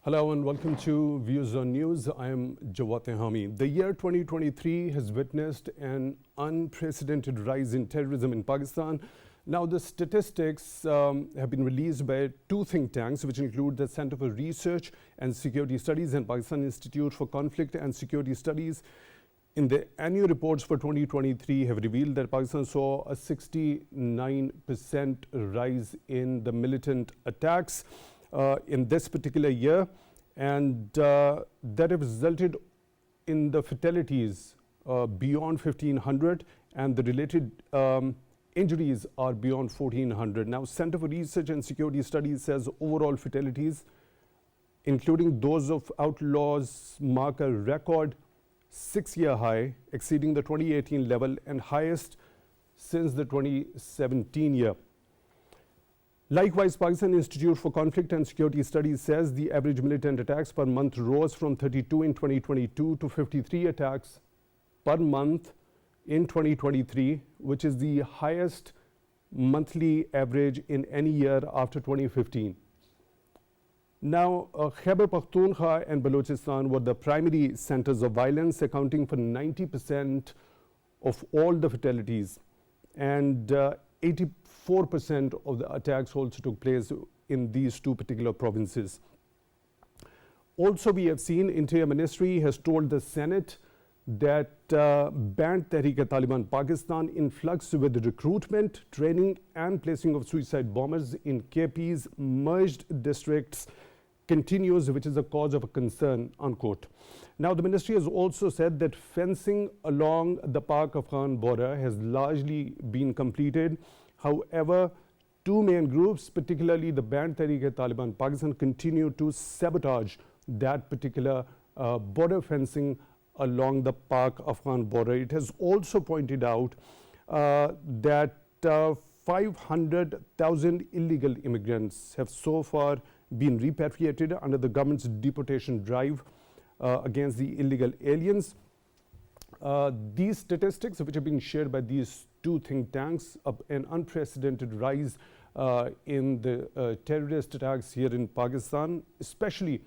Hello and welcome to Views on News. I am Jawad Tehami. The year 2023 has witnessed an unprecedented rise in terrorism in Pakistan. Now, the statistics have been released by two think tanks, which include the Center for Research and Security Studies and Pakistan Institute for Conflict and Security Studies. In the annual reports for 2023 have revealed that Pakistan saw a 69% rise in the militant attacks in this particular year, and that have resulted in the fatalities beyond 1,500, and the related injuries are beyond 1,400. Now, Center for Research and Security Studies says overall fatalities, including those of outlaws, mark a record 6-year high, exceeding the 2018 level and highest since the 2017 year. Likewise, Pakistan Institute for Conflict and Security Studies says the average militant attacks per month rose from 32 in 2022 to 53 attacks per month in 2023, which is the highest monthly average in any year after 2015. Now, Khyber Pakhtunkhwa and Balochistan were the primary centers of violence, accounting for 90% of all the fatalities, and 84% of the attacks also took place in these two particular provinces. Also, we have seen Interior Ministry has told the Senate that banned Tehrik-e-Taliban Pakistan influx with recruitment, training and placing of suicide bombers in KP's merged districts continues, which is a cause of concern, unquote. Now, the ministry has also said that fencing along the Pak-Afghan border has largely been completed. However, two main groups, particularly the banned Tehrik-e-Taliban Pakistan, continue to sabotage that particular border fencing along the Pak-Afghan border. It has also pointed out that 500,000 illegal immigrants have so far been repatriated under the government's deportation drive against the illegal aliens. These statistics, which have been shared by these two think tanks, an unprecedented rise in the terrorist attacks here in Pakistan, especially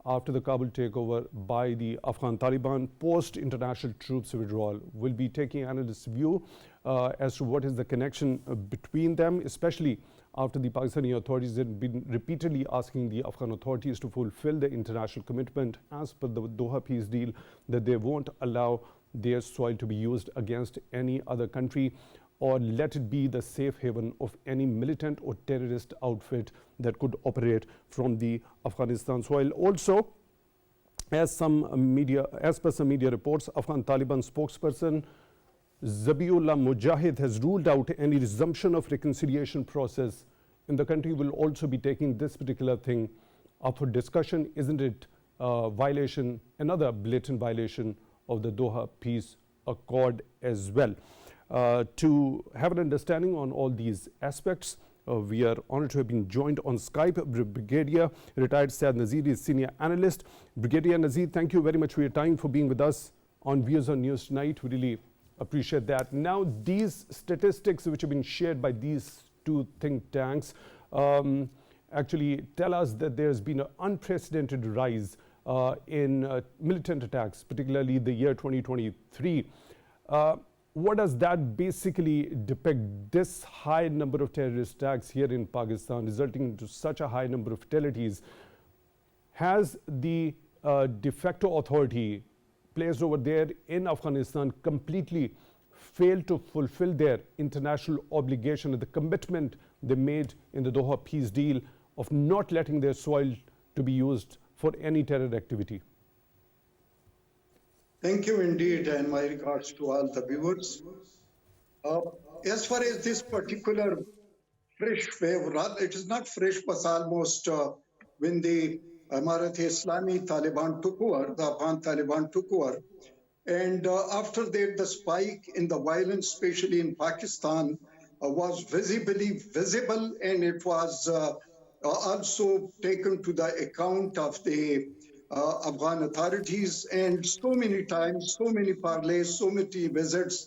after the Kabul takeover by the Afghan Taliban post international troops withdrawal. We'll be taking analysts' view as to what is the connection between them, especially after the Pakistani authorities had been repeatedly asking the Afghan authorities to fulfill the international commitment as per the Doha peace deal that they won't allow their soil to be used against any other country or let it be the safe haven of any militant or terrorist outfit that could operate from the Afghanistan soil. Also, as per some media reports, Afghan Taliban spokesperson Zabiullah Mujahid has ruled out any resumption of reconciliation process in the country. Will also be taking this particular thing up for discussion. Isn't it violation, another blatant violation of the Doha Peace Accord as well? To have an understanding on all these aspects, we are honored to have been joined on Skype. Brigadier retired Syed Nazir is senior analyst. Brigadier Nazir, thank you very much for your time, for being with us on Views on News tonight. We really appreciate that. Now, these statistics which have been shared by these two think tanks actually tell us that there's been an unprecedented rise in militant attacks, particularly the year 2023. What does that basically depict, this high number of terrorist attacks here in Pakistan resulting into such a high number of fatalities? Has the de facto authority placed over there in Afghanistan completely failed to fulfill their international obligation and the commitment they made in the Doha peace deal of not letting their soil to be used for any terror activity? Thank you indeed, and my regards to all the viewers. As far as this particular fresh wave, it is not fresh, but almost when the Amarat-e-Islami Taliban took over, the Afghan Taliban took over, and after that the spike in the violence, especially in Pakistan, was visibly visible, and it was also taken to the account of the Afghan authorities, and so many times, so many parleys, so many visits,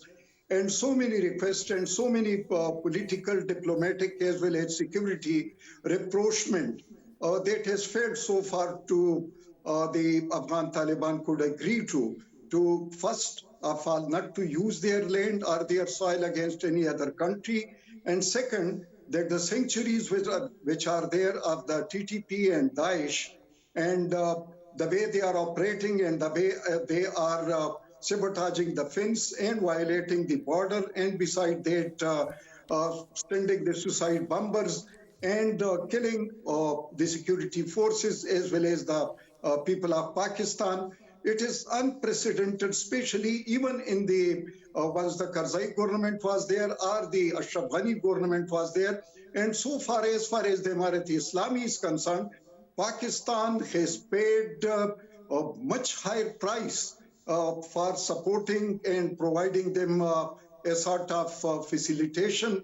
and so many requests, and so many political, diplomatic, as well as security rapprochement that has failed so far to the Afghan Taliban could agree to first of all not to use their land or their soil against any other country, and second that the sanctuaries which are there of the TTP and Daesh and the way they are operating and the way they are sabotaging the fence and violating the border, and beside that sending the suicide bombers and killing the security forces as well as the people of Pakistan. It is unprecedented, especially even in the once the Karzai government was there or the Ashraf Ghani government was there. And so far as the Imarat-e-Islami is concerned, Pakistan has paid a much higher price for supporting and providing them a sort of facilitation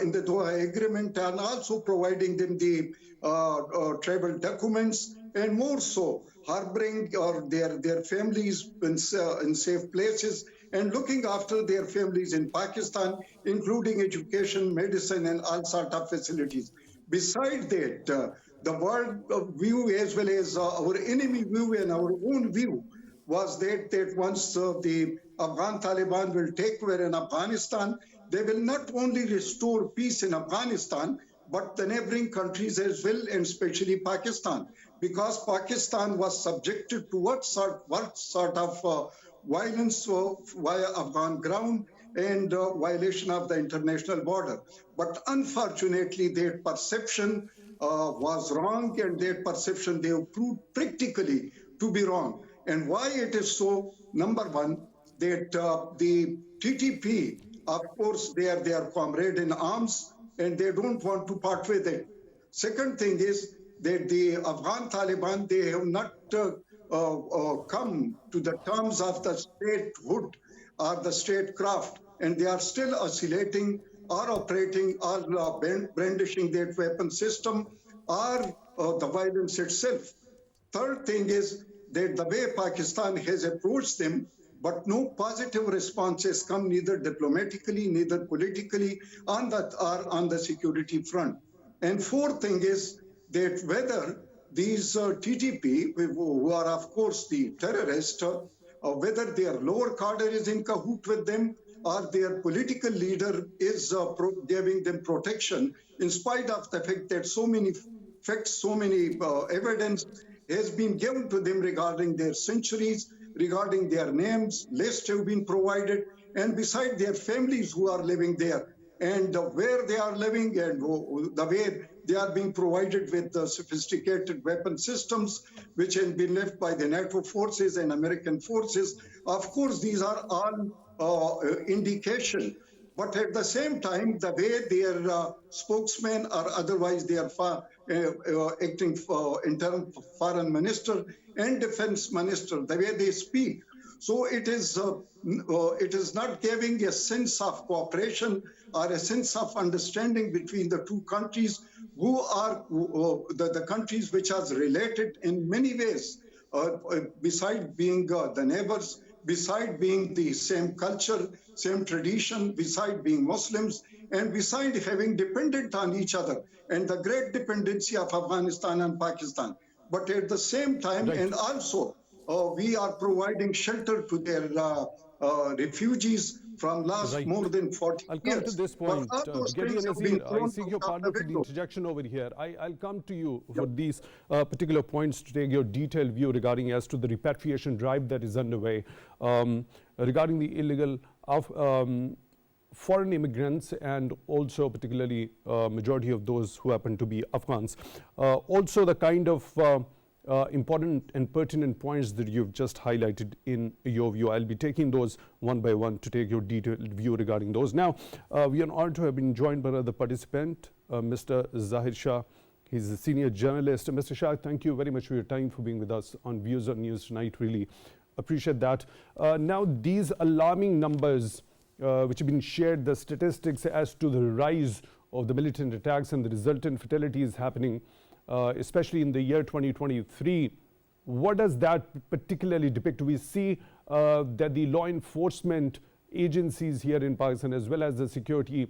in the Doha Agreement, and also providing them the travel documents, and more so harboring their families in safe places and looking after their families in Pakistan, including education, medicine, and all sort of facilities. Besides that, the world view as well as our enemy view and our own view was that once the Afghan Taliban will take over in Afghanistan, they will not only restore peace in Afghanistan, but the neighboring countries as well, and especially Pakistan, because Pakistan was subjected to what sort of violence via Afghan ground and violation of the international border. But unfortunately, their perception was wrong, and their perception they have proved practically to be wrong. And why it is so? Number one, that the TTP, of course, they are their comrade in arms, and they don't want to part with it. Second thing is that the Afghan Taliban, they have not come to the terms of the statehood or the statecraft, and they are still oscillating or operating or brandishing that weapon system or the violence itself. Third thing is that the way Pakistan has approached them, but no positive response has come, neither diplomatically, neither politically, on the security front. And fourth thing is that whether these TTP, who are of course the terrorists, whether their lower cadre is in cahoot with them or their political leader is giving them protection, in spite of the fact that so many facts, so many evidence has been given to them regarding their centuries, regarding their names, lists have been provided, and beside their families who are living there, and where they are living, and the way they are being provided with the sophisticated weapon systems, which have been left by the NATO forces and American forces. Of course, these are all indication. But at the same time, the way their spokesman or otherwise they are acting interim foreign minister and defense minister, the way they speak. So it is not giving a sense of cooperation or a sense of understanding between the two countries, who are the countries which are related in many ways, beside being the neighbors, beside being the same culture, same tradition, beside being Muslims, and beside having dependent on each other, and the great dependency of Afghanistan and Pakistan. But at the same time, right. And also, we are providing shelter to their refugees from last right. more than 40 I'll come years. to this point. Brigadier Nazir, I seek your pardon for the interjection over here. I'll come to you for these particular points to take your detailed view regarding as to the repatriation drive that is underway, regarding the illegal foreign immigrants, and also particularly majority of those who happen to be Afghans. Also the kind of important and pertinent points that you've just highlighted in your view. I'll be taking those one by one to take your detailed view regarding those. Now, we are honored to have been joined by another participant, Mr. Zahir Shah. He's a senior journalist. Mr. Shah, thank you very much for your time, for being with us on Views on News tonight. Really appreciate that. Now, these alarming numbers which have been shared, the statistics as to the rise of the militant attacks and the resultant fatalities happening, especially in the year 2023, what does that particularly depict? We see that the law enforcement agencies here in Pakistan, as well as the security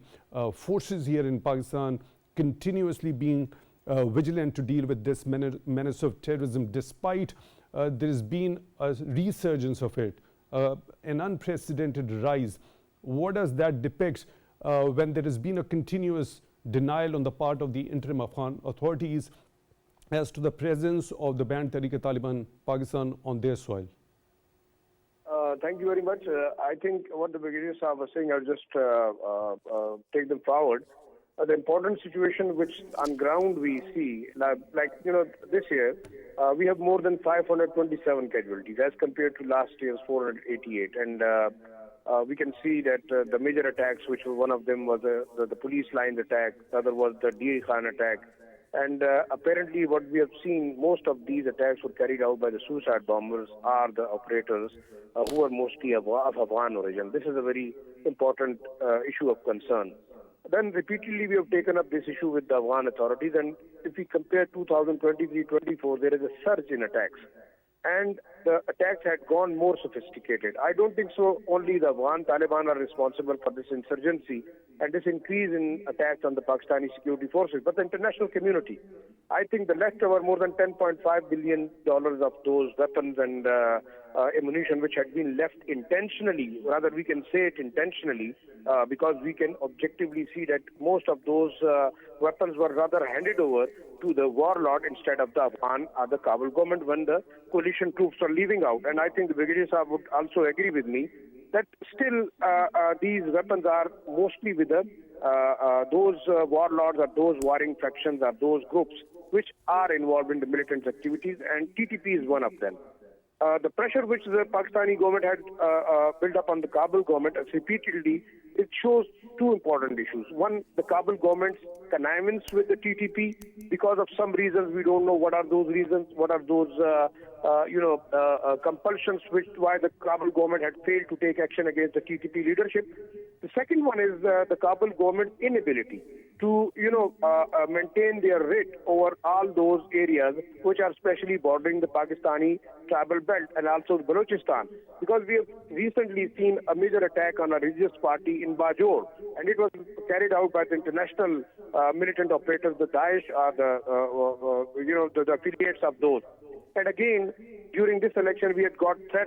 forces here in Pakistan, continuously being vigilant to deal with this menace of terrorism, despite there's been a resurgence of it, an unprecedented rise. What does that depict when there has been a continuous denial on the part of the interim Afghan authorities as to the presence of the banned Tehrik-e-Taliban Pakistan on their soil? Thank you very much. I think what the Brigadier Sahab was saying, I'll just take them forward. The important situation which on ground we see, this year, we have more than 527 casualties as compared to last year's 488. And we can see that the major attacks, which one of them was the police lines attack, the other was the DA Khan attack. And apparently what we have seen, most of these attacks were carried out by the suicide bombers or the operators who are mostly of Afghan origin. This is a very important issue of concern. Then repeatedly we have taken up this issue with the Afghan authorities, and if we compare 2023-24, there is a surge in attacks. And the attacks had gone more sophisticated. I don't think so only the Afghan Taliban are responsible for this insurgency and this increase in attacks on the Pakistani security forces, but the international community. I think the leftover more than $10.5 billion of those weapons and ammunition which had been left intentionally, rather we can say it intentionally, because we can objectively see that most of those weapons were rather handed over to the warlord instead of the Afghan or the Kabul government when the coalition troops are leaving out. And I think the Brigadier Sahab would also agree with me that still these weapons are mostly with those warlords or those warring factions or those groups which are involved in the militant activities, and TTP is one of them. The pressure which the Pakistani government had built up on the Kabul government repeatedly, it shows two important issues. One, the Kabul government's connivance with the TTP because of some reasons. We don't know what are those reasons, what are those compulsions why the Kabul government had failed to take action against the TTP leadership. The second one is the Kabul government's inability to maintain their writ over all those areas which are especially bordering the Pakistani tribal belt and also Balochistan, because we have recently seen a major attack on a religious party in Bajor, and it was carried out by the international militant operators, the Daesh, the affiliates of those. And again, during this election, we had got threat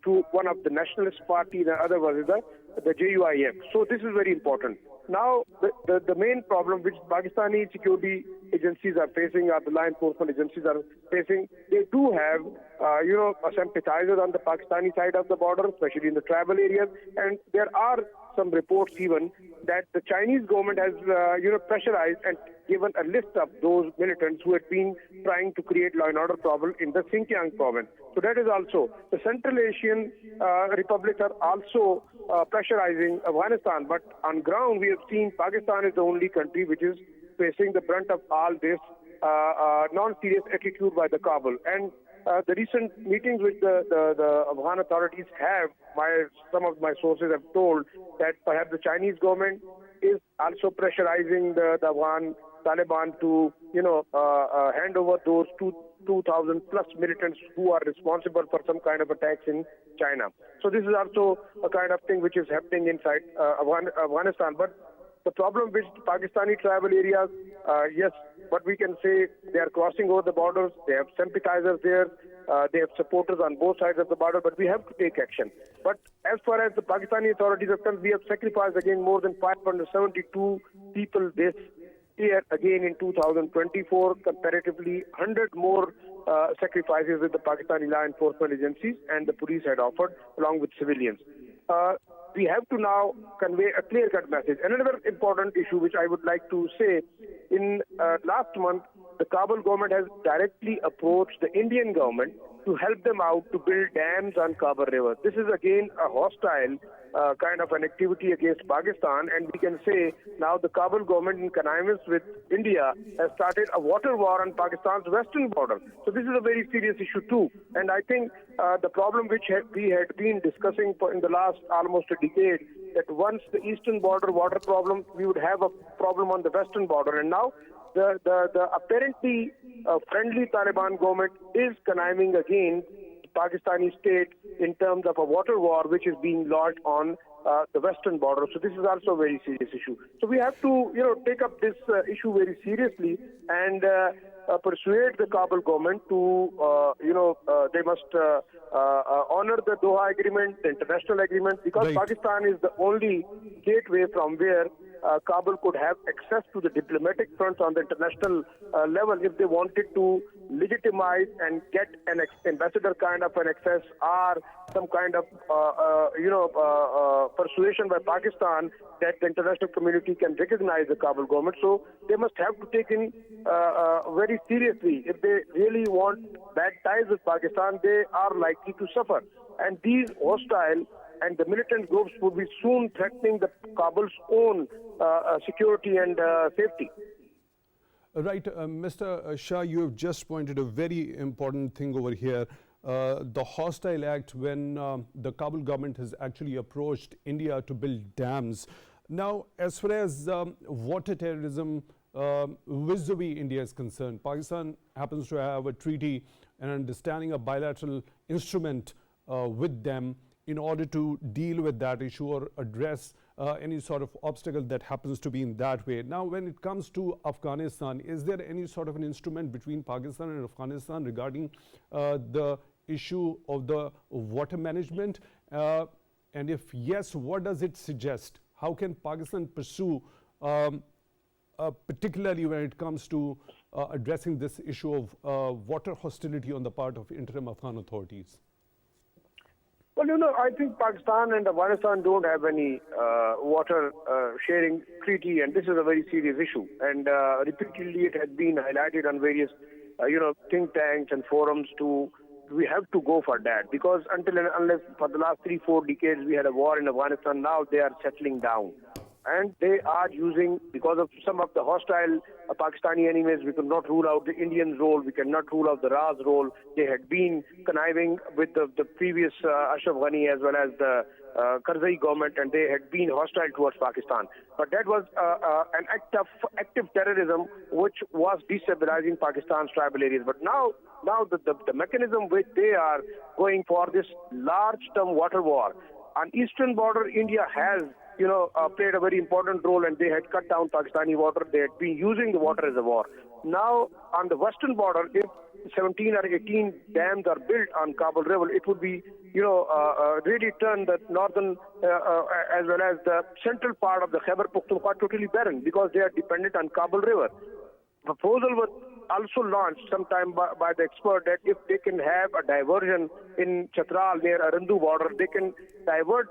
to one of the nationalist party, the other was the JUIF. So this is very important. Now, the main problem which Pakistani security agencies are facing, or the law enforcement agencies are facing, they do have, sympathizers on the Pakistani side of the border, especially in the tribal areas, and there are some reports even that the Chinese government has, pressurized and given a list of those militants who had been trying to create law and order problem in the Xinjiang province. So that is also, the Central Asian republics are also pressurizing Afghanistan, but on ground we have seen Pakistan is the only country which is facing the brunt of all this non-serious attitude by the Kabul. And the recent meetings which the Afghan authorities have, some of my sources have told that perhaps the Chinese government is also pressurizing the Afghan Taliban to, hand over those 2,000 plus militants who are responsible for some kind of attacks in China. So this is also a kind of thing which is happening inside Afghanistan. But the problem with Pakistani tribal areas, yes, but we can say they are crossing over the borders, they have sympathizers there, they have supporters on both sides of the border, but we have to take action. But as far as the Pakistani authorities are concerned, we have sacrificed again more than 572 people this year, again in 2024, comparatively 100 more sacrifices with the Pakistani law enforcement agencies and the police had offered along with civilians. We have to now convey a clear-cut message. Another important issue which I would like to say, in last month, the Kabul government has directly approached the Indian government to help them out to build dams on Khyber River. This is again a hostile kind of an activity against Pakistan, and we can say now the Kabul government in connivance with India has started a water war on Pakistan's western border. So this is a very serious issue too, and I think the problem which we had been discussing in the last almost a decade, that once the eastern border water problem, we would have a problem on the western border, and now the apparently friendly Taliban government is conniving again Pakistani state in terms of a water war which is being launched on the western border. So this is also a very serious issue. So we have to, take up this issue very seriously and persuade the Kabul government to, they must honor the Doha agreement, the international agreement, because Right. Pakistan is the only gateway from where Kabul could have access to the diplomatic front on the international level if they wanted to legitimize and get an ambassador kind of an access or some kind of, persuasion by Pakistan that the international community can recognize the Kabul government. So they must have to take in very seriously. If they really want bad ties with Pakistan, they are likely to suffer. And these hostile and the militant groups would be soon threatening the Kabul's own security and safety. Right, Mr. Shah, you have just pointed a very important thing over here. The hostile act when the Kabul government has actually approached India to build dams. Now, as far as water terrorism vis-a-vis India is concerned, Pakistan happens to have a treaty and understanding, a bilateral instrument with them in order to deal with that issue or address any sort of obstacle that happens to be in that way. Now, when it comes to Afghanistan, is there any sort of an instrument between Pakistan and Afghanistan regarding the issue of the water management? And if yes, what does it suggest? How can Pakistan pursue, particularly when it comes to addressing this issue of water hostility on the part of interim Afghan authorities? Well, I think Pakistan and Afghanistan don't have any water sharing treaty, and this is a very serious issue. And repeatedly it has been highlighted on various, think tanks and forums we have to go for that, because until and unless for the last 3-4 decades we had a war in Afghanistan, now they are settling down. And they are using, because of some of the hostile Pakistani enemies, we could not rule out the Indians' role, we cannot rule out the Raz role. They had been conniving with the previous Ashraf Ghani as well as the Karzai government, and they had been hostile towards Pakistan. But that was an act of active terrorism which was destabilizing Pakistan's tribal areas. But now the mechanism which they are going for, this large-term water war, on eastern border, India has played a very important role, and they had cut down Pakistani water. They had been using the water as a war. Now, on the western border, if 17 or 18 dams are built on Kabul River, it would be, really turn the northern as well as the central part of the Khyber Pakhtunkhwa totally barren, because they are dependent on Kabul River. Proposal was also launched sometime by the expert that if they can have a diversion in Chatral near Arandu border, they can divert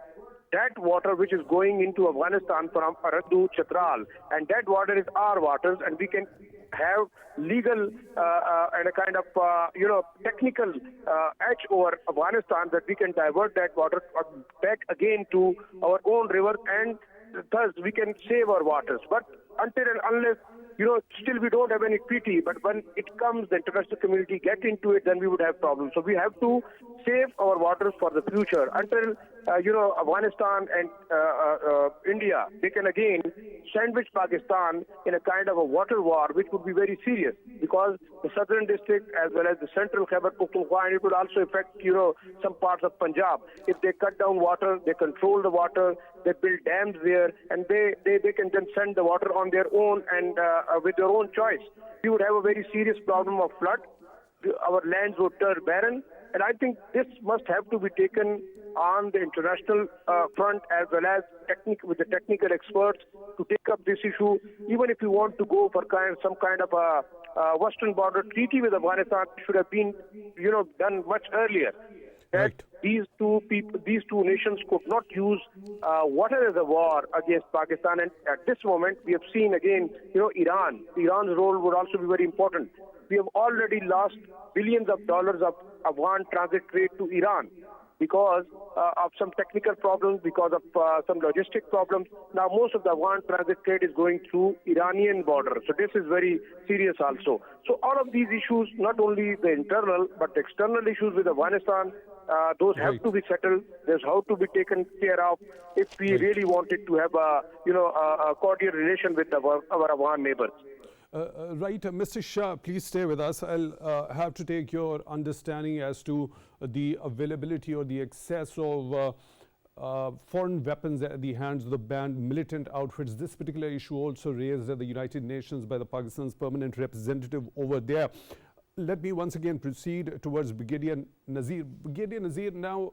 that water which is going into Afghanistan from Arandu, Chatral, and that water is our waters, and we can have legal and a kind of, technical edge over Afghanistan, that we can divert that water back again to our own river, and thus we can save our waters. But until and unless, still we don't have any treaty, but when it comes, the international community get into it, then we would have problems. So we have to save our waters for the future. Until, Afghanistan and India, they can again sandwich Pakistan in a kind of a water war, which would be very serious, because the southern district as well as the central Khyber Pakhtunkhwa, and it would also affect, some parts of Punjab. If they cut down water, they control the water, they build dams there, and they can then send the water on their own and with their own choice. We would have a very serious problem of flood. Our lands would turn barren. And I think this must have to be taken on the international front as well as with the technical experts to take up this issue. Even if you want to go for some kind of a western border treaty with Afghanistan, it should have been, done much earlier. That Right. these two nations could not use water as a war against Pakistan. And at this moment, we have seen again, Iran. Iran's role would also be very important. We have already lost billions of dollars of Afghan transit trade to Iran because of some technical problems, because of some logistic problems. Now, most of the Afghan transit trade is going through Iranian border. So this is very serious also. So all of these issues, not only the internal, but the external issues with Afghanistan, those have Right. to be settled. There's how to be taken care of if we really wanted to have a cordial relation with our Afghan neighbors. Right, Mr. Shah, please stay with us. I'll have to take your understanding as to the availability or the excess of foreign weapons at the hands of the banned militant outfits. This particular issue also raised at the United Nations by the Pakistan's permanent representative over there. Let me once again proceed towards Brigadier Nazir. Brigadier Nazir, now,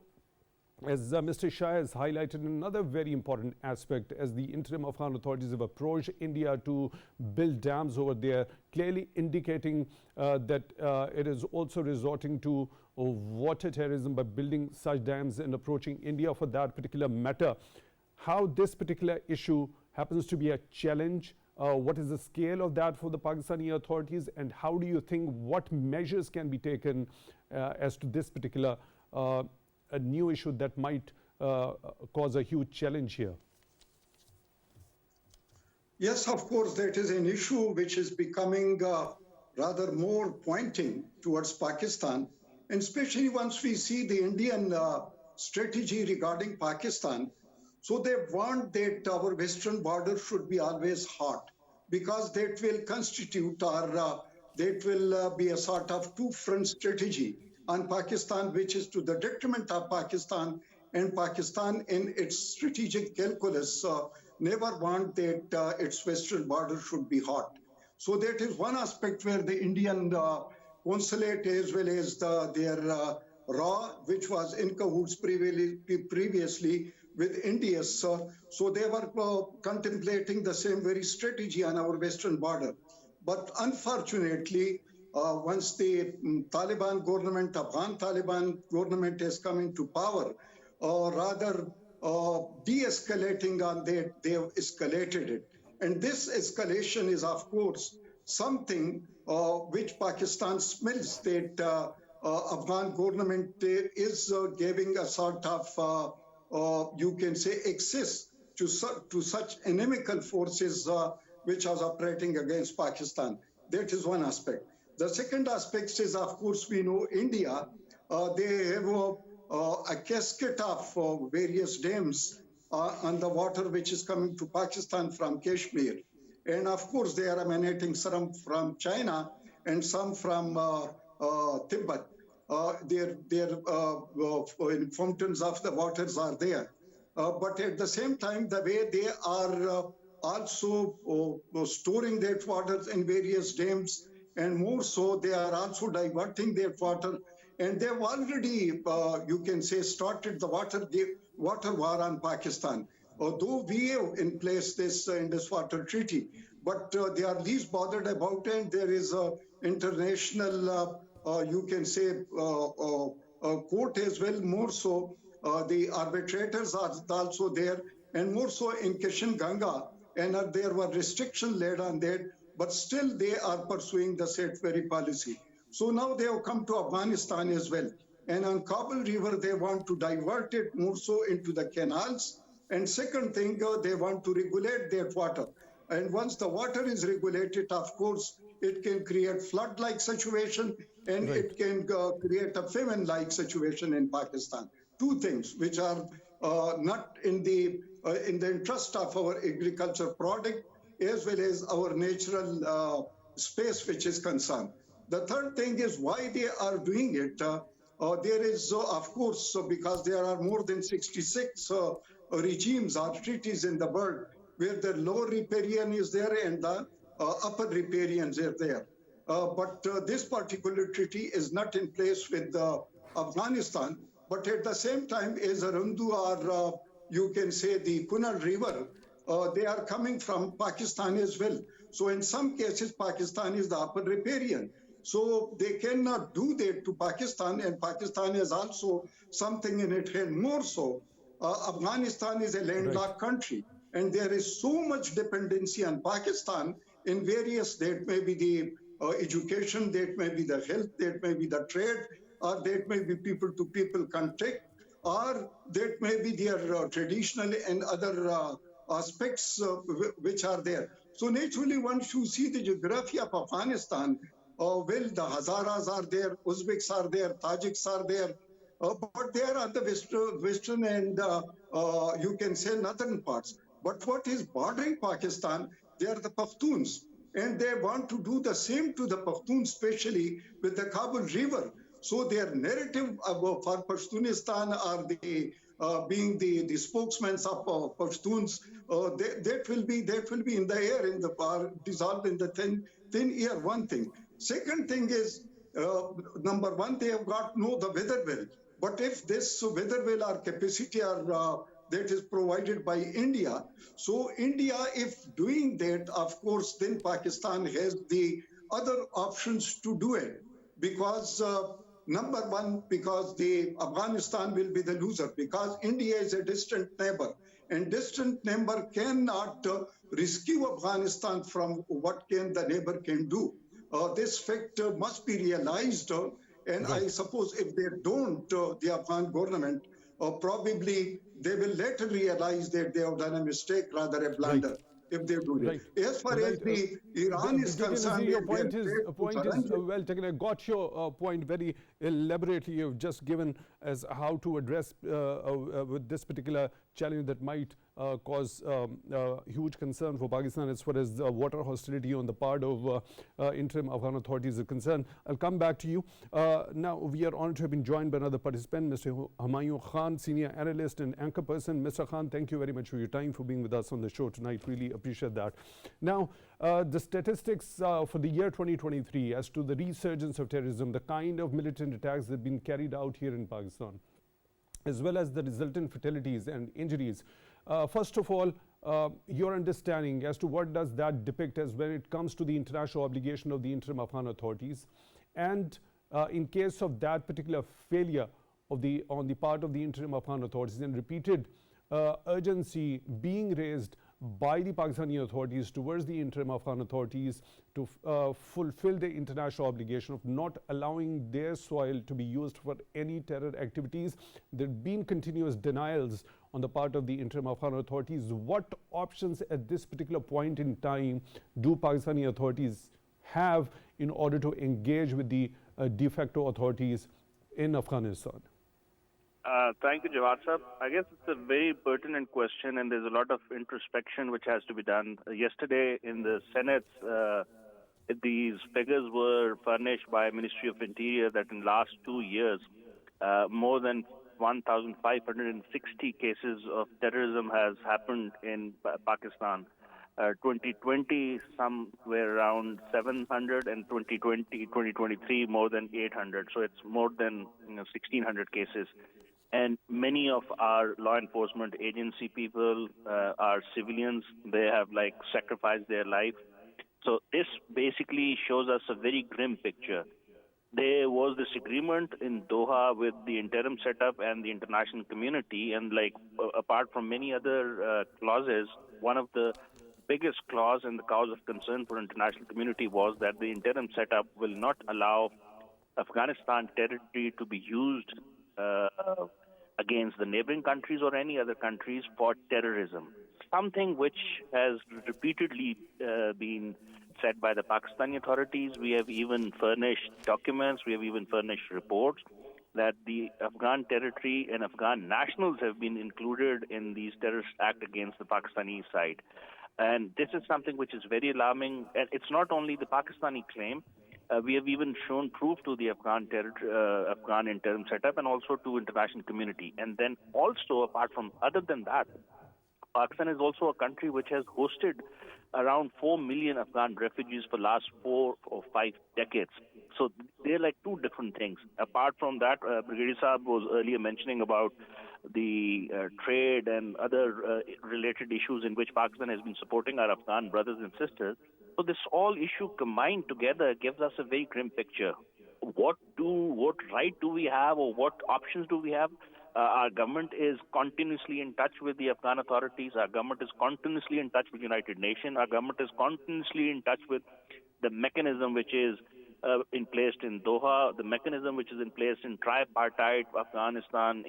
as Mr. Shah has highlighted, another very important aspect as the interim Afghan authorities have approached India to build dams over there, clearly indicating that it is also resorting to water terrorism by building such dams and approaching India for that particular matter. How this particular issue happens to be a challenge, what is the scale of that for the Pakistani authorities, and how do you think what measures can be taken as to this particular a new issue that might cause a huge challenge here? Yes, of course, that is an issue which is becoming rather more pointing towards Pakistan, and especially once we see the Indian strategy regarding Pakistan. So they want that our western border should be always hot, because that will constitute or that will be a sort of two-front strategy on Pakistan, which is to the detriment of Pakistan, and Pakistan in its strategic calculus never want that its western border should be hot. So that is one aspect where the Indian consulate as well as their RAW, which was in cahoots previously with India, so they were contemplating the same very strategy on our western border. But unfortunately, once the Taliban government, Afghan Taliban government has come into power, rather de-escalating on that, they have escalated it. And this escalation is, of course, something which Pakistan smells that Afghan government is giving a sort of, you can say, access to such inimical forces which are operating against Pakistan. That is one aspect. The second aspect is, of course, we know India, they have a cascade of various dams on the water which is coming to Pakistan from Kashmir. And of course, they are emanating some from China and some from Tibet. Their fountains of the waters are there. But at the same time, the way they are also storing that water in various dams, and more so, they are also diverting their water. And they've already, you can say, started the water war on Pakistan. Although we have in place this Indus Water Treaty, but they are least bothered about it. There is an international, you can say, court as well, more so. The arbitrators are also there, and more so in Kishan Ganga, and there were restrictions laid on that, but still they are pursuing the said very policy. So now they have come to Afghanistan as well. And on Kabul River, they want to divert it more so into the canals. And second thing, they want to regulate their water. And once the water is regulated, of course, it can create flood-like situation, and it can create a famine-like situation in Pakistan. Two things which are not in the interest of our agriculture product as well as our natural space which is concerned. The third thing is why they are doing it. There is, of course, because there are more than 66 regimes or treaties in the world where the lower riparian is there and the upper riparians are there. But this particular treaty is not in place with Afghanistan. But at the same time, as Arundu or you can say the Kunal River, they are coming from Pakistan as well. So in some cases, Pakistan is the upper riparian. So they cannot do that to Pakistan, and Pakistan is also something in its hand. More so, Afghanistan is a landlocked country, and there is so much dependency on Pakistan in various, that may be the education, that may be the health, that may be the trade, or that may be people-to-people contact, or that may be their traditional and other aspects which are there. So naturally, once you see the geography of Afghanistan, well, the Hazaras are there, Uzbeks are there, Tajiks are there, but they are at the western and you can say northern parts. But what is bordering Pakistan, they are the Pakhtuns, and they want to do the same to the Pakhtuns, especially with the Kabul River. So their narrative for Pashtunistan are the being the spokesmen of Pashtuns, that will be in the air, in the dissolved in the thin air. One thing. Second thing is, number one, they have got the weather will. But if this weather will or capacity are that is provided by India, so India, if doing that, of course, then Pakistan has the other options to do it, because number one, because the Afghanistan will be the loser, because India is a distant neighbor, and distant neighbor cannot rescue Afghanistan from what can the neighbor can do. This fact must be realized, and Right. I suppose if they don't, the Afghan government, probably they will later realize that they have done a mistake, rather a Right. blunder, if they do Right. it. As far as Right. the Iran is Brigadier Nazir, concerned, your they are point is afraid to surrender. well taken. I got your point very elaborately. You've just given as how to address with this particular challenge that might cause huge concern for Pakistan as far as water hostility on the part of interim Afghan authorities is concerned. I'll come back to you. Now, we are honored to have been joined by another participant, Mr. Humayoun Khan, senior analyst and anchor person. Mr. Khan, thank you very much for your time, for being with us on the show tonight. Really appreciate that. Now, the statistics for the year 2023 as to the resurgence of terrorism, the kind of militant attacks that have been carried out here in Pakistan, as well as the resultant fatalities and injuries. First of all, your understanding as to what does that depict as when it comes to the international obligation of the interim Afghan authorities, and in case of that particular failure of on the part of the interim Afghan authorities and repeated urgency being raised by the Pakistani authorities towards the interim Afghan authorities to fulfill the international obligation of not allowing their soil to be used for any terror activities. There have been continuous denials on the part of the interim Afghan authorities. What options at this particular point in time do Pakistani authorities have in order to engage with the de facto authorities in Afghanistan? Thank you, Jawad sir. I guess it's a very pertinent question, and there's a lot of introspection which has to be done. Yesterday in the Senate, these figures were furnished by Ministry of Interior that in last 2 years, more than 1,560 cases of terrorism has happened in Pakistan. 2020, somewhere around 700, and 2023, more than 800. So it's more than 1,600 cases. And many of our law enforcement agency people are civilians. They have sacrificed their life. So this basically shows us a very grim picture. There was this agreement in Doha with the interim setup and the international community, and apart from many other clauses, one of the biggest clause and the cause of concern for international community was that the interim setup will not allow Afghanistan territory to be used against the neighboring countries or any other countries for terrorism. Something which has repeatedly been said by the Pakistani authorities. We have even furnished documents, we have even furnished reports that the Afghan territory and Afghan nationals have been included in these terrorist acts against the Pakistani side. And this is something which is very alarming. And it's not only the Pakistani claim. We have even shown proof to the Afghan interim setup and also to international community. And then also, apart from, other than that, Pakistan is also a country which has hosted around 4 million Afghan refugees for last 4 or 5 decades. So they're two different things. Apart from that, Brigadier Saab was earlier mentioning about the trade and other related issues in which Pakistan has been supporting our Afghan brothers and sisters. So this all issue combined together gives us a very grim picture. What right do we have, or what options do we have? Our government is continuously in touch with the Afghan authorities. Our government is continuously in touch with the United Nations. Our government is continuously in touch with the mechanism which is in place in Doha, the mechanism which is in place in tripartite, Afghanistan,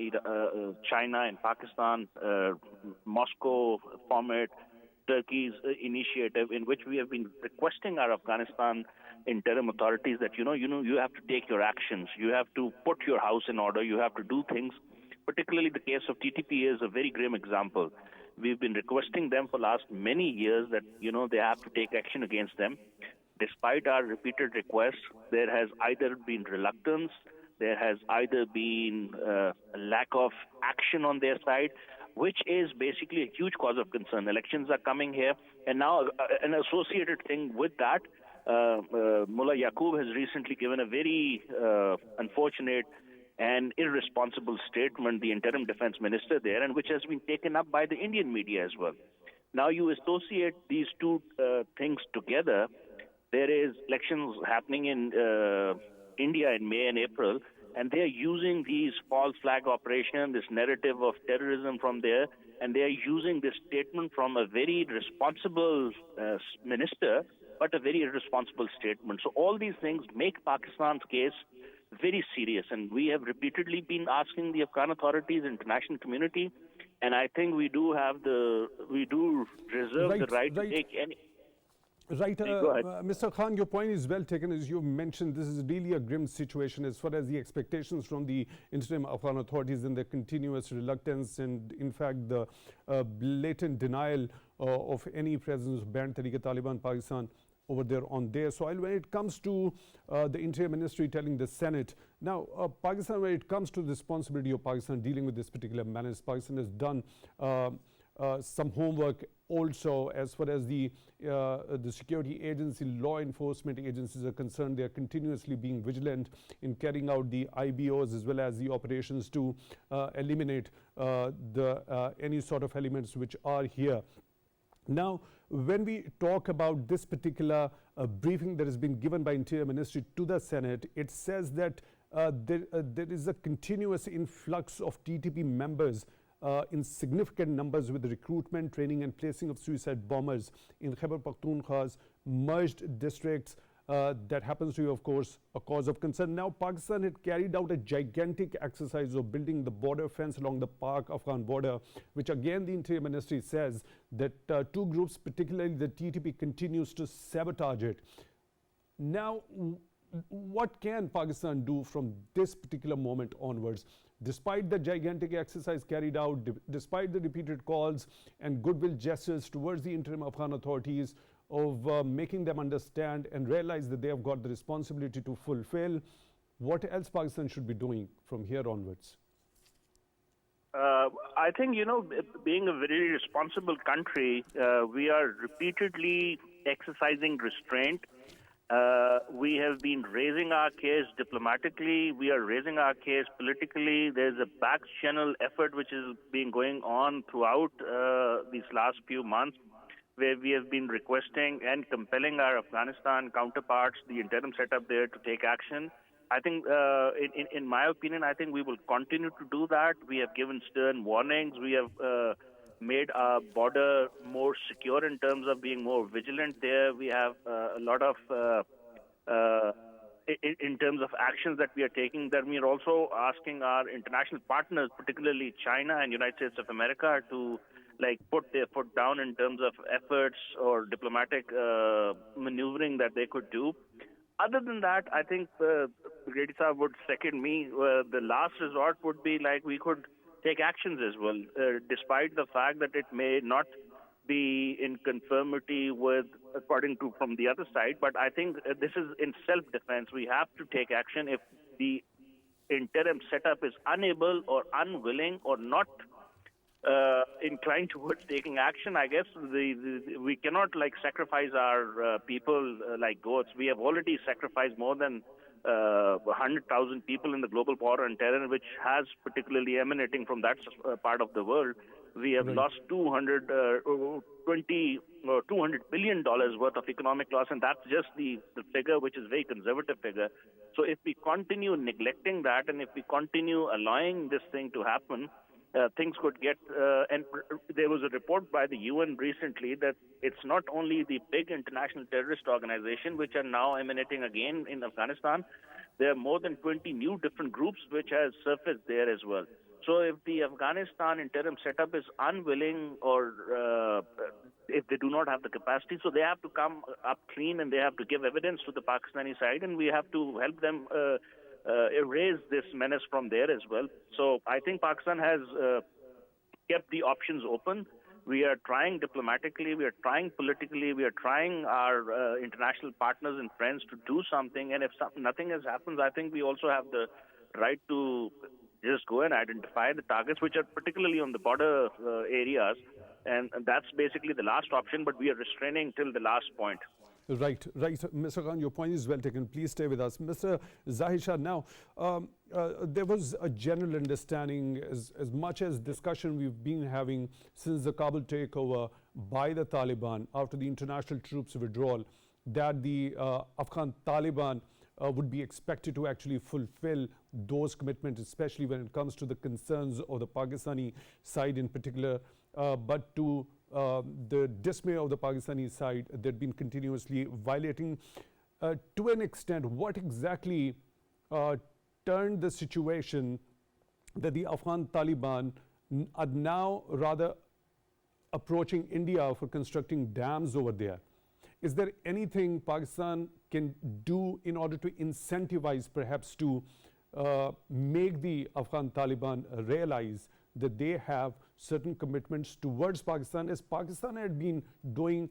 China and Pakistan, Moscow format, Turkey's initiative, in which we have been requesting our Afghanistan interim authorities that, you have to take your actions. You have to put your house in order. You have to do things. Particularly the case of TTP is a very grim example. We've been requesting them for last many years that, they have to take action against them. Despite our repeated requests, there has either been reluctance there has either been a lack of action on their side, which is basically a huge cause of concern. Elections are coming here, and now an associated thing with that, Mullah Yaqub has recently given a very unfortunate and irresponsible statement, the interim defense minister there, and which has been taken up by the Indian media as well. Now you associate these two things together. There is elections happening in India in May and April, and they are using these false flag operation, this narrative of terrorism from there, and they are using this statement from a very responsible minister, but a very irresponsible statement. So all these things make Pakistan's case very serious, and we have repeatedly been asking the Afghan authorities, international community, and I think we do reserve the right to take any. Right, Mr. Khan, your point is well taken. As you mentioned, this is really a grim situation as far as the expectations from the interim Afghan authorities and their continuous reluctance and, in fact, the blatant denial of any presence of banned Tehrik-e-Taliban Pakistan over there on their soil. When it comes to the Interior Ministry telling the Senate, now Pakistan, when it comes to the responsibility of Pakistan dealing with this particular menace, Pakistan has done some homework also as far as the security agency, law enforcement agencies are concerned. They are continuously being vigilant in carrying out the IBOs as well as the operations to eliminate any sort of elements which are here. Now, when we talk about this particular briefing that has been given by Interior Ministry to the Senate, it says that there is a continuous influx of TTP members in significant numbers with the recruitment, training and placing of suicide bombers in Khyber Pakhtunkhwa's merged districts. That happens to be, of course, a cause of concern. Now, Pakistan had carried out a gigantic exercise of building the border fence along the Pak-Afghan border, which again the Interior Ministry says that two groups, particularly the TTP, continues to sabotage it. Now, what can Pakistan do from this particular moment onwards? Despite the gigantic exercise carried out, despite the repeated calls and goodwill gestures towards the interim Afghan authorities of making them understand and realize that they have got the responsibility to fulfill, what else Pakistan should be doing from here onwards? I think, being a very responsible country, we are repeatedly exercising restraint. We have been raising our case diplomatically. We are raising our case politically. There's a back channel effort which has been going on throughout these last few months, where we have been requesting and compelling our Afghanistan counterparts, the interim setup there, to take action. I think, in my opinion, I think we will continue to do that. We have given stern warnings. We have made our border more secure in terms of being more vigilant there. We have a lot of, in terms of actions that we are taking, that we are also asking our international partners, particularly China and United States of America, to put their foot down in terms of efforts or diplomatic maneuvering that they could do. Other than that, I think Brigadier Saab would second me. The last resort would be we could take actions as well, despite the fact that it may not be in conformity with, according to from the other side. But I think this is in self-defense. We have to take action if the interim setup is unable or unwilling or not inclined towards taking action. I guess we cannot sacrifice our people like goats. We have already sacrificed more than 100,000 people in the global war on terror, which has particularly emanating from that part of the world. We have lost $200 billion worth of economic loss, and that's just the figure, which is a very conservative figure. So if we continue neglecting that, and if we continue allowing this thing to happen, things could get, and there was a report by the UN recently that it's not only the big international terrorist organization which are now emanating again in Afghanistan. There are more than 20 new different groups which has surfaced there as well. So if the Afghanistan interim setup is unwilling, or if they do not have the capacity, so they have to come up clean and they have to give evidence to the Pakistani side, and we have to help them erase this menace from there as well. So I think Pakistan has kept the options open. We are trying diplomatically, we are trying politically, we are trying our international partners and friends to do something. And if nothing has happened, I think we also have the right to just go and identify the targets which are particularly on the border areas. And that's basically the last option, but we are restraining till the last point. Right, right. Mr. Khan, your point is well taken. Please stay with us. Mr. Zahir Shah, now, there was a general understanding, as much as discussion we've been having since the Kabul takeover by the Taliban after the international troops withdrawal, that the Afghan Taliban would be expected to actually fulfill those commitments, especially when it comes to the concerns of the Pakistani side in particular, but to the dismay of the Pakistani side, they've been continuously violating. To an extent, what exactly turned the situation that the Afghan Taliban are now rather approaching India for constructing dams over there? Is there anything Pakistan can do in order to incentivize, perhaps to make the Afghan Taliban realize that they have certain commitments towards Pakistan, as Pakistan had been doing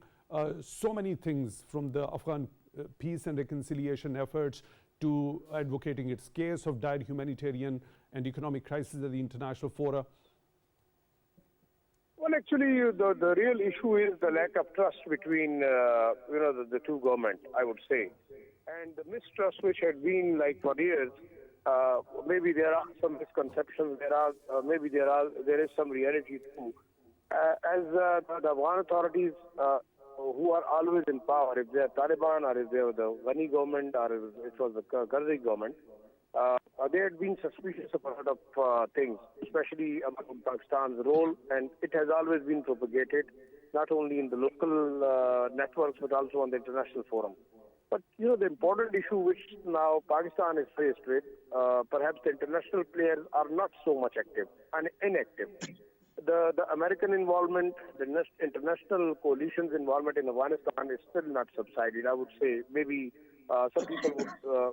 so many things, from the Afghan peace and reconciliation efforts to advocating its case of dire humanitarian and economic crisis at the international fora? Well, actually, the real issue is the lack of trust between, the two governments, I would say. And the mistrust which had been like for years, maybe there are some misconceptions, there is some reality too. As the Afghan authorities who are always in power, if they are Taliban or if they are the Ghani government or if it was the Karzai government, they had been suspicious of a lot of things, especially about Pakistan's role, and it has always been propagated, not only in the local networks but also on the international forum. But, the important issue which now Pakistan is faced with, perhaps the international players are not so much active and inactive. The American involvement, the international coalition's involvement in Afghanistan is still not subsided. I would say maybe some people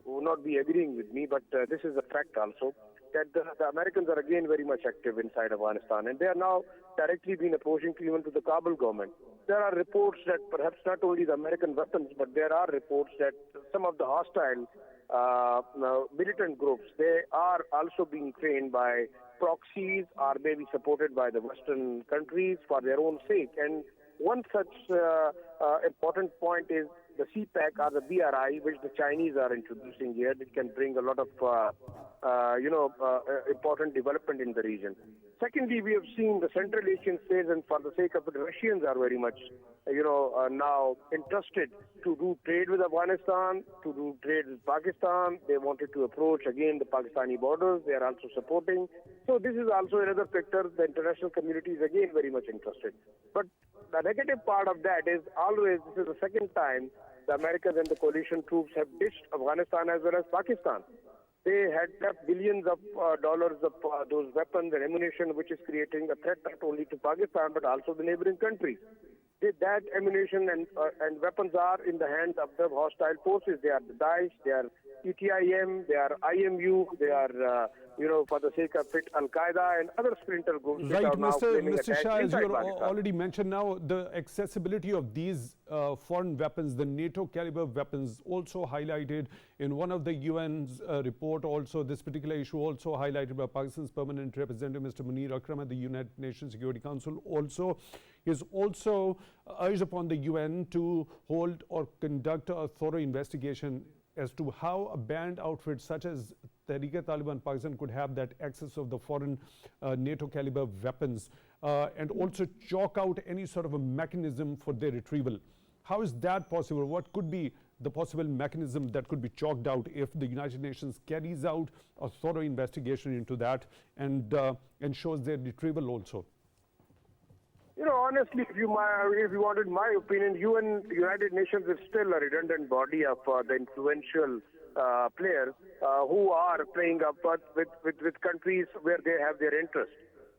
would not be agreeing with me, but this is a fact also, that the Americans are again very much active inside Afghanistan, and they are now directly been approaching even to the Kabul government. There are reports that perhaps not only the American weapons, but there are reports that some of the hostile militant groups, they are also being trained by proxies or maybe supported by the Western countries for their own sake. And one such important point is the CPAC or the BRI, which the Chinese are introducing here. It can bring a lot of, important development in the region. Secondly, we have seen the Central Asian states, and for the sake of it, Russians are very much, now interested to do trade with Afghanistan, to do trade with Pakistan. They wanted to approach, again, the Pakistani borders. They are also supporting. So this is also another factor. The international community is, again, very much interested. But the negative part of that is always, this is the second time the Americans and the coalition troops have ditched Afghanistan as well as Pakistan. They had left billions of dollars of those weapons and ammunition, which is creating a threat not only to Pakistan but also the neighboring countries. That ammunition and weapons are in the hands of the hostile forces. They are the Daesh, they are ETIM, they are IMU, they are, for the sake of it, Al-Qaeda and other splinter groups. Right, are now Mr. Shah, as you Pakistan. already mentioned now, the accessibility of these foreign weapons, the NATO caliber weapons, also highlighted in one of the UN's report. Also, this particular issue also highlighted by Pakistan's permanent representative, Mr. Munir Akram, at the United Nations Security Council. Also, is also urged upon the UN to hold or conduct a thorough investigation as to how a banned outfit such as Tehrik-e-Taliban Pakistan could have that access of the foreign NATO caliber weapons, and also chalk out any sort of a mechanism for their retrieval. How is that possible? What could be the possible mechanism that could be chalked out if the United Nations carries out a thorough investigation into that and ensures their retrieval also? Honestly, if you wanted my opinion, United Nations is still a redundant body of the influential players who are playing up with countries where they have their interest.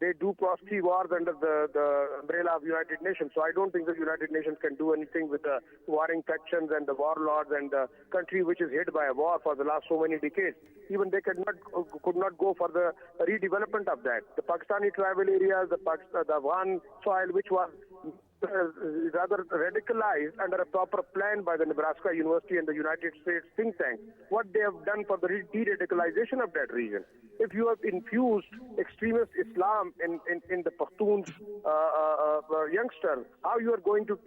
They do proxy wars under the umbrella of United Nations. So I don't think the United Nations can do anything with the warring factions and the warlords and the country which is hit by a war for the last so many decades. Even they could not go for the redevelopment of that. The Pakistani tribal areas, the Afghan soil, which was rather radicalized under a proper plan by the Nebraska University and the United States think tank, what they have done for the de-radicalization of that region. If you have infused extremist Islam in the Pashtuns youngster, how you are going to,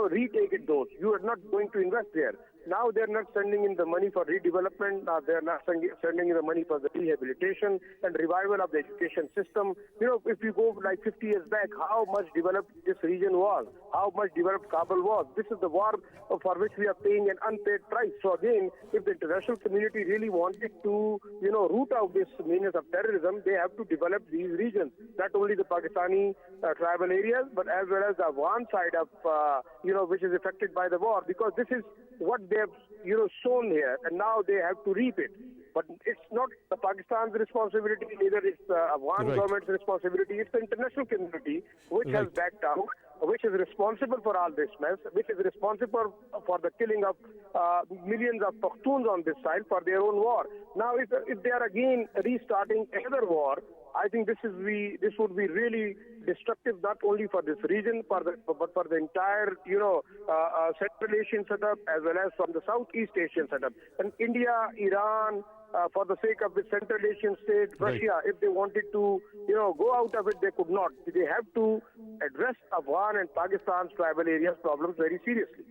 retake it those? You are not going to invest there. Now they're not sending in the money for redevelopment. They're not sending in the money for the rehabilitation and revival of the education system. If you go like 50 years back, how much developed this region was, how much developed Kabul was. This is the war for which we are paying an unpaid price. So again, if the international community really wanted to, root out this menace of terrorism, they have to develop these regions. Not only the Pakistani tribal areas, but as well as the Afghan side of, which is affected by the war, because this is what they have, sown here, and now they have to reap it. But it's not the Pakistan's responsibility, neither it's the Afghan government's responsibility. It's the international community which has backed out, which is responsible for all this mess, which is responsible for the killing of millions of Pashtuns on this side for their own war. Now, if they are again restarting another war, I think this would be really destructive, not only for this region, but for the entire, Central Asian setup as well as from the Southeast Asian setup. And India, Iran, for the sake of the Central Asian state, Russia, if they wanted to, go out of it, they could not. They have to address Afghan and Pakistan's tribal areas problems very seriously.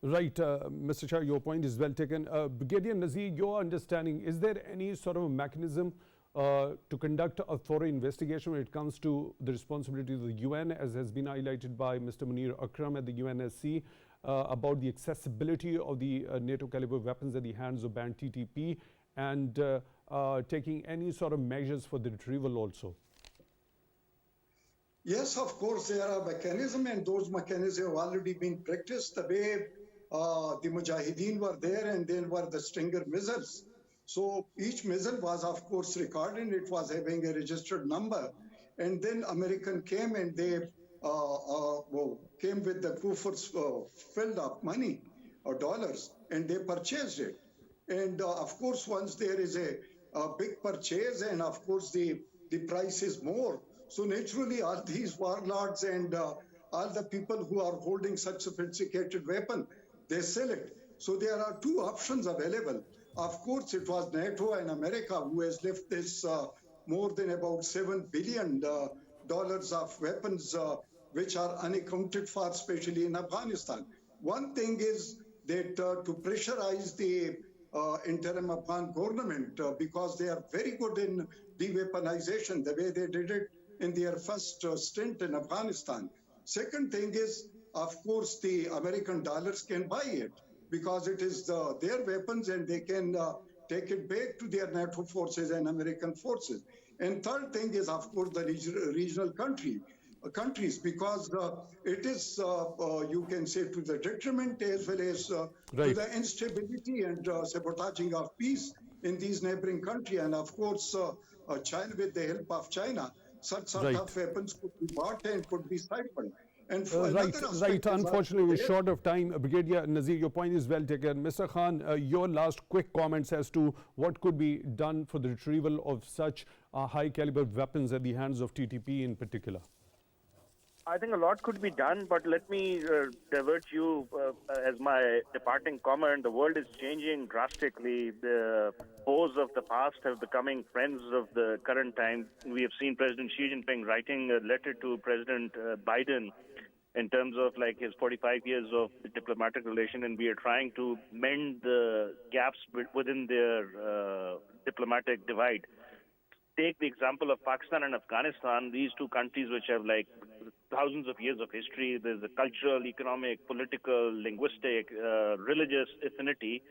Right, Mr. Shah, your point is well taken. Brigadier Nazir, your understanding, is there any sort of a mechanism to conduct a thorough investigation when it comes to the responsibility of the UN, as has been highlighted by Mr. Munir Akram at the UNSC, about the accessibility of the NATO caliber weapons at the hands of banned TTP, and taking any sort of measures for the retrieval also? Yes, of course, there are mechanisms, and those mechanisms have already been practiced. The way the Mujahideen were there, and then were the Stinger missiles. So each missile was, of course, recorded. It was having a registered number. And then American came, and they came with the coffers filled up money or dollars, and they purchased it. And of course, once there is a big purchase, and of course the price is more, so naturally all these warlords and all the people who are holding such sophisticated weapon, they sell it. So there are two options available. Of course, it was NATO and America who has left this more than about $7 billion of weapons which are unaccounted for, especially in Afghanistan. One thing is that to pressurize the interim Afghan government, because they are very good in de-weaponization, the way they did it in their first stint in Afghanistan. Second thing is, of course, the American dollars can buy it, because it is their weapons, and they can take it back to their NATO forces and American forces. And third thing is, of course, the regional countries, because it is, you can say, to the detriment as well as to the instability and sabotaging of peace in these neighboring countries. And of course, China, with the help of China, such sort of weapons could be bought and could be siphoned. And right. Unfortunately, we're short of time. Brigadier Nazir, your point is well taken. Mr. Khan, your last quick comments as to what could be done for the retrieval of such high caliber weapons at the hands of TTP in particular. I think a lot could be done, but let me divert you as my departing comment. The world is changing drastically. The foes of the past have becoming friends of the current time. We have seen President Xi Jinping writing a letter to President Biden in terms of like his 45 years of diplomatic relation, and we are trying to mend the gaps within their diplomatic divide. Take the example of Pakistan and Afghanistan, these two countries which have like thousands of years of history. There's a cultural, economic, political, linguistic, religious affinity.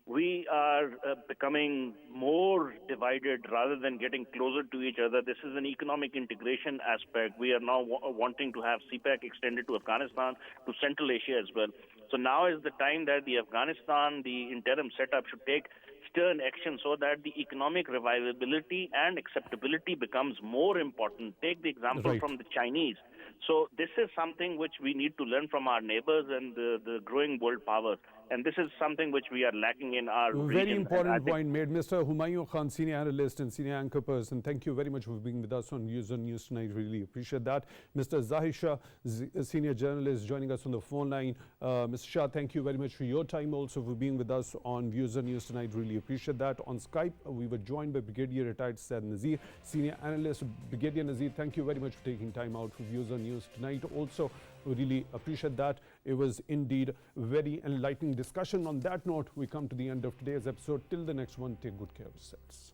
We are becoming more divided rather than getting closer to each other. This is an economic integration aspect. We are now wanting to have CPEC extended to Afghanistan, to Central Asia as well. So now is the time that the Afghanistan, the interim setup should take stern action so that the economic revivability and acceptability becomes more important. Take the example from the Chinese. So this is something which we need to learn from our neighbors and the growing world powers. And this is something which we are lacking in our region. Very And I important think point made. Mr. Humayoun Khan, senior analyst and senior anchor person, thank you very much for being with us on Views on News tonight. Really appreciate that. Mr. Zahir Shah, senior journalist, joining us on the phone line. Mr. Shah, thank you very much for your time also for being with us on Views on News tonight. Really appreciate that. On Skype, we were joined by Brigadier retired Said Nazir, senior analyst. Brigadier Nazir, thank you very much for taking time out for Views on News tonight. Also, we really appreciate that. It was indeed a very enlightening discussion. On that note, we come to the end of today's episode. Till the next one, take good care of yourselves.